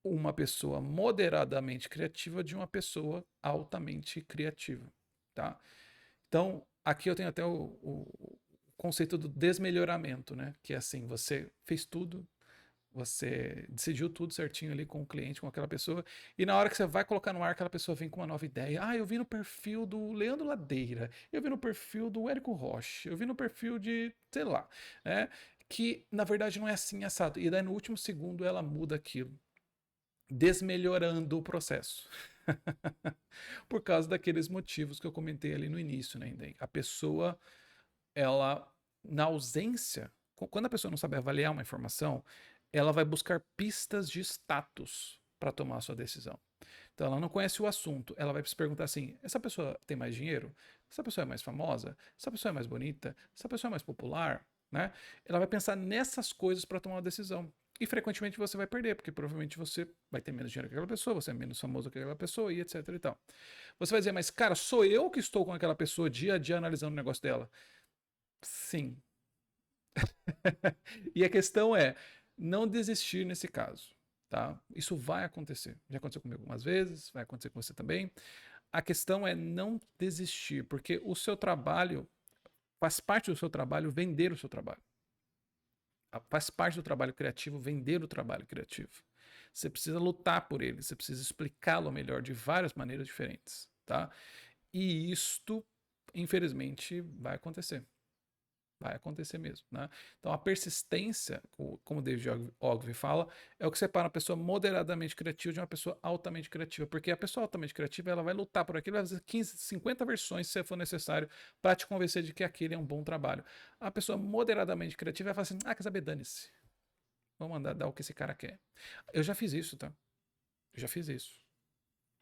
uma pessoa moderadamente criativa de uma pessoa altamente criativa, tá? Então, aqui eu tenho até o conceito do desmelhoramento, né? Que é assim, você fez tudo, você decidiu tudo certinho ali com o cliente, com aquela pessoa, e na hora que você vai colocar no ar, aquela pessoa vem com uma nova ideia. Ah, eu vi no perfil do Leandro Ladeira, eu vi no perfil do Érico Rocha, eu vi no perfil de, sei lá, né? Que na verdade não é assim assado. E daí no último segundo ela muda aquilo, desmelhorando o processo. Por causa daqueles motivos que eu comentei ali no início, né? A pessoa, ela, na ausência, quando a pessoa não sabe avaliar uma informação, ela vai buscar pistas de status para tomar a sua decisão. Então ela não conhece o assunto, ela vai se perguntar assim: essa pessoa tem mais dinheiro? Essa pessoa é mais famosa? Essa pessoa é mais bonita? Essa pessoa é mais popular? Né? Ela vai pensar nessas coisas para tomar uma decisão. E frequentemente você vai perder, porque provavelmente você vai ter menos dinheiro que aquela pessoa, você é menos famoso que aquela pessoa e etc e tal. Você vai dizer, mas cara, sou eu que estou com aquela pessoa dia a dia analisando o negócio dela? Sim. E a questão é não desistir nesse caso, tá? Isso vai acontecer. Já aconteceu comigo algumas vezes, vai acontecer com você também. A questão é não desistir, porque o seu trabalho faz parte do seu trabalho vender o seu trabalho. Faz parte do trabalho criativo vender o trabalho criativo. Você precisa lutar por ele, você precisa explicá-lo melhor de várias maneiras diferentes, tá? E isto, infelizmente, vai acontecer. Vai acontecer mesmo, né? Então a persistência, como o David Ogilvy fala, é o que separa uma pessoa moderadamente criativa de uma pessoa altamente criativa, porque a pessoa altamente criativa ela vai lutar por aquilo, vai fazer 15, 50 versões se for necessário para te convencer de que aquele é um bom trabalho. A pessoa moderadamente criativa vai falar assim: ah, quer saber, dane-se, vamos mandar dar o que esse cara quer. Eu já fiz isso, tá? Eu já fiz isso.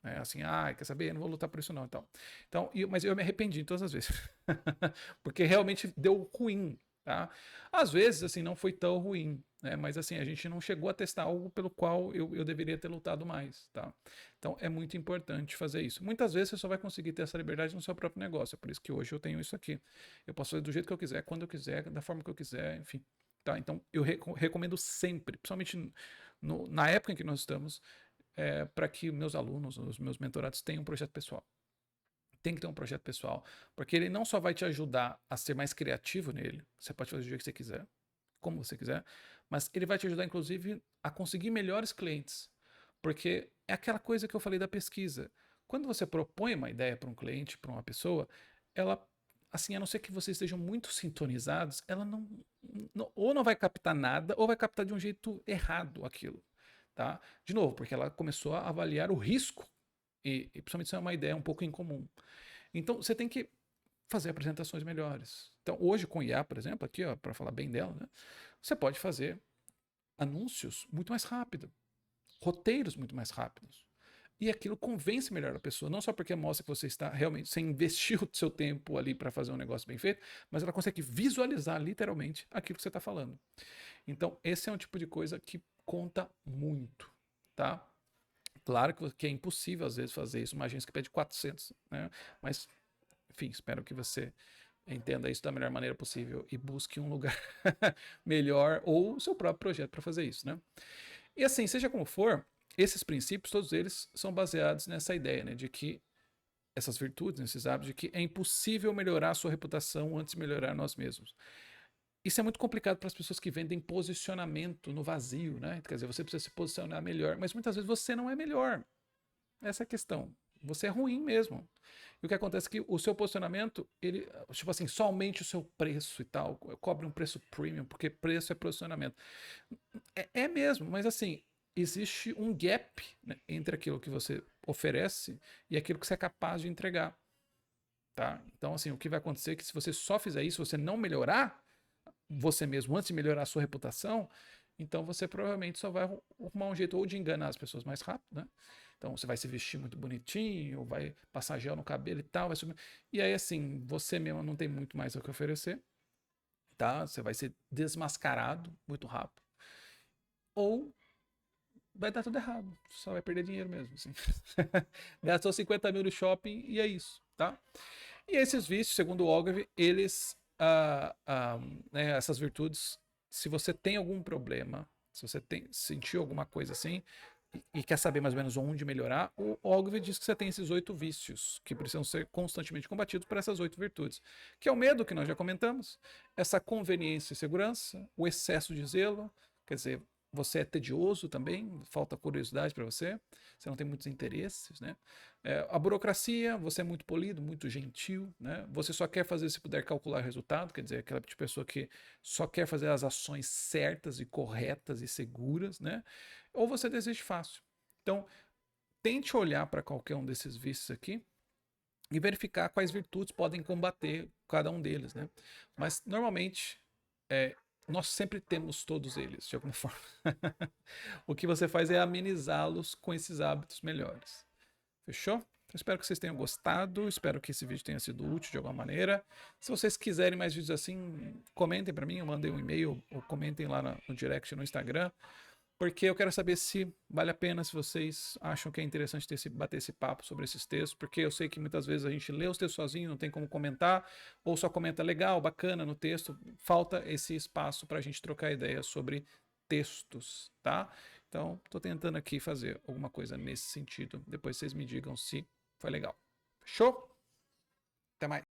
É assim, ah, quer saber? Eu não vou lutar por isso não, então mas eu me arrependi todas as vezes, porque realmente deu ruim, tá? Às vezes, assim, não foi tão ruim, né? Mas assim, a gente não chegou a testar algo pelo qual eu deveria ter lutado mais, tá? Então é muito importante fazer isso. Muitas vezes você só vai conseguir ter essa liberdade no seu próprio negócio, é por isso que hoje eu tenho isso aqui. Eu posso fazer do jeito que eu quiser, quando eu quiser, da forma que eu quiser, enfim. Tá? Então eu recomendo sempre, principalmente na época em que nós estamos, para que meus alunos, os meus mentorados tenham um projeto pessoal. Tem que ter um projeto pessoal, porque ele não só vai te ajudar a ser mais criativo nele, você pode fazer do jeito que você quiser, como você quiser, mas ele vai te ajudar, inclusive, a conseguir melhores clientes, porque é aquela coisa que eu falei da pesquisa. Quando você propõe uma ideia para um cliente, para uma pessoa, ela, assim, a não ser que vocês estejam muito sintonizados, ela ou não vai captar nada, ou vai captar de um jeito errado aquilo. Tá? De novo, porque ela começou a avaliar o risco e principalmente isso é uma ideia um pouco incomum. Então você tem que fazer apresentações melhores. Então hoje com IA, por exemplo, aqui para falar bem dela, né, você pode fazer anúncios muito mais rápido, roteiros muito mais rápidos. E aquilo convence melhor a pessoa, não só porque mostra que você está realmente, você investiu o seu tempo ali para fazer um negócio bem feito, mas ela consegue visualizar literalmente aquilo que você está falando. Então, esse é um tipo de coisa que conta muito, tá? Claro que é impossível, às vezes, fazer isso. Uma agência que pede 400, né? Mas, enfim, espero que você Entenda isso da melhor maneira possível e busque um lugar melhor ou o seu próprio projeto para fazer isso, né? E assim, seja como for, esses princípios, todos eles são baseados nessa ideia, né, de que essas virtudes, esses hábitos, de que é impossível melhorar a sua reputação antes de melhorar nós mesmos. Isso é muito complicado para as pessoas que vendem posicionamento no vazio, né? Quer dizer, você precisa se posicionar melhor, mas muitas vezes você não é melhor. Essa é a questão. Você é ruim mesmo. E o que acontece é que o seu posicionamento, ele, tipo assim, só aumente o seu preço e tal, cobre um preço premium, porque preço é posicionamento. É mesmo, mas assim, existe um gap, né, entre aquilo que você oferece e aquilo que você é capaz de entregar. Tá? Então, assim, o que vai acontecer é que se você só fizer isso, você não melhorar você mesmo antes de melhorar a sua reputação, então você provavelmente só vai arrumar um jeito ou de enganar as pessoas mais rápido, né? Então você vai se vestir muito bonitinho, vai passar gel no cabelo e tal, e aí assim, você mesmo não tem muito mais o que oferecer, tá? Você vai ser desmascarado muito rápido. Ou vai dar tudo errado, só vai perder dinheiro mesmo, assim. Gastou 50 mil no shopping e é isso, tá? E esses vícios, segundo o Ogilvy, eles, né, essas virtudes, se você tem algum problema, se você sentiu alguma coisa assim, e quer saber mais ou menos onde melhorar, o Ogilvy diz que você tem esses 8 vícios que precisam ser constantemente combatidos por essas 8 virtudes, que é o medo, que nós já comentamos, essa conveniência e segurança, o excesso de zelo, quer dizer, você é tedioso também, falta curiosidade para você, você não tem muitos interesses, né? A burocracia, você é muito polido, muito gentil, né? Você só quer fazer se puder calcular o resultado, quer dizer, aquela tipo de pessoa que só quer fazer as ações certas e corretas e seguras, né? Ou você desiste fácil. Então, tente olhar para qualquer um desses vícios aqui e verificar quais virtudes podem combater cada um deles, né? Mas normalmente nós sempre temos todos eles, de alguma forma. O que você faz é amenizá-los com esses hábitos melhores. Fechou? Então, espero que vocês tenham gostado, espero que esse vídeo tenha sido útil de alguma maneira. Se vocês quiserem mais vídeos assim, comentem para mim, mandem um e-mail ou comentem lá no direct no Instagram, porque eu quero saber se vale a pena, se vocês acham que é interessante bater esse papo sobre esses textos, porque eu sei que muitas vezes a gente lê os textos sozinho, não tem como comentar, ou só comenta legal, bacana no texto, falta esse espaço para a gente trocar ideias sobre textos, tá? Então, estou tentando aqui fazer alguma coisa nesse sentido. Depois vocês me digam se foi legal. Show? Até mais.